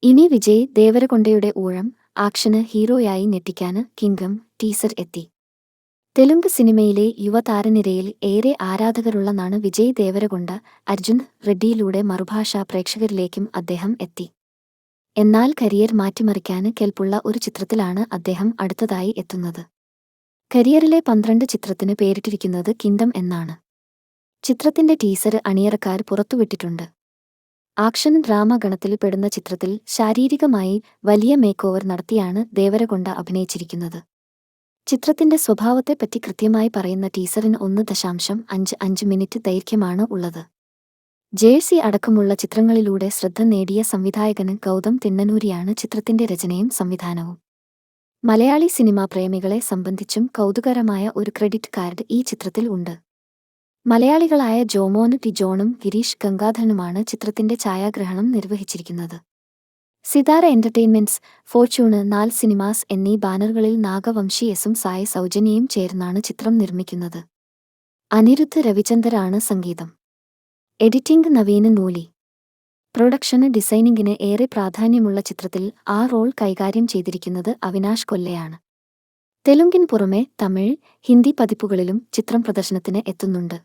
ഇനി വിജയ് ദേവരകൊണ്ടയുടെ ഊഴം action ഹീറോയായി ഞെട്ടിക്കാന് kingdom teaser എത്തി. തെലുങ്ക് സിനിമയിലെ യുവതാരനിരയിൽ ഏറെ ആരാധകരുള്ളതാണ് വിജയ് ദേവരകൊണ്ട. അർജുൻ റെഡ്ഡിയിലൂടെ മറുഭാഷാ പ്രേക്ഷകരിലേക്കും അദ്ദേഹം എത്തി. എന്നാൽ കരിയർ മാറ്റിമറിക്കാന് കെൽപ്പുള്ള ഒരു ചിത്രത്തിലാണ് അദ്ദേഹം അടുത്തതായി എത്തുന്നത്. കരിയറിലെ 12 ചിത്രത്തിന് പേരിട്ടിരിക്കുന്നത് കിങ്ഡം എന്നാണ്. ചിത്രത്തിന്റെ ടീസർ അണിയറക്കാർ പുറത്തുവിട്ടിട്ടുണ്ട്. ആക്ഷൻ ഡ്രാമ ഗണത്തിൽ പെടുന്ന ചിത്രത്തിൽ ശാരീരികമായി വലിയ മേക്കോവർ നടത്തിയാണ് ദേവരകൊണ്ട അഭിനയിച്ചിരിക്കുന്നത്. ചിത്രത്തിന്റെ സ്വഭാവത്തെപ്പറ്റി കൃത്യമായി പറയുന്ന ടീസറിന് 1.55 മിനിറ്റ് ദൈർഘ്യമാണ് ഉള്ളത്. ജേഴ്സി അടക്കമുള്ള ചിത്രങ്ങളിലൂടെ ശ്രദ്ധ നേടിയ സംവിധായകന് ഗൗതം തിന്നനൂരിയാണ് ചിത്രത്തിന്റെ രചനയും സംവിധാനവും. മലയാളി സിനിമാ പ്രേമികളെ സംബന്ധിച്ചും കൗതുകരമായ ഒരു ക്രെഡിറ്റ് കാർഡ് ഈ ചിത്രത്തിൽ ഉണ്ട്. മലയാളികളായ ജോമോൻ ടി ജോണും ഗിരീഷ് ഗംഗാധരനുമാണ് ചിത്രത്തിന്റെ ഛായാഗ്രഹണം നിർവഹിച്ചിരിക്കുന്നത്. സിതാര എന്റർടൈൻമെന്റ്സ്, ഫോർച്യൂണ് 4 സിനിമാസ് എന്നീ ബാനറുകളിൽ നാഗവംശി എസും സായ് സൗജന്യയും ചേർന്നാണ് ചിത്രം നിർമ്മിക്കുന്നത്. അനിരുദ്ധ് രവിചന്ദറാണ് സംഗീതം. എഡിറ്റിംഗ് നവീന് നൂലി. പ്രൊഡക്ഷന് ഡിസൈനിങ്ങിന് ഏറെ പ്രാധാന്യമുള്ള ചിത്രത്തിൽ ആ റോൾ കൈകാര്യം ചെയ്തിരിക്കുന്നത് അവിനാഷ് കൊല്ലയാണ്. തെലുങ്കിന് പുറമെ തമിഴ്, ഹിന്ദി പതിപ്പുകളിലും ചിത്രം പ്രദർശനത്തിന് എത്തുന്നുണ്ട്.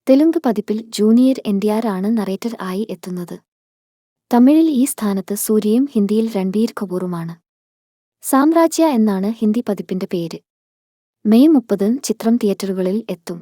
തെലുങ്ക് പതിപ്പിൽ ജൂനിയർ എൻടിആർ ആണ് നറേറ്റർ ആയി എത്തുന്നത്. തമിഴിൽ ഈ സ്ഥാനത്ത് സൂര്യയും ഹിന്ദിയിൽ രൺബീർ കപൂറുമാണ്. സാമ്രാജ്യ എന്നാണ് ഹിന്ദി പതിപ്പിന്റെ പേര്. മെയ് 30 ചിത്രം തിയേറ്ററുകളിൽ എത്തും.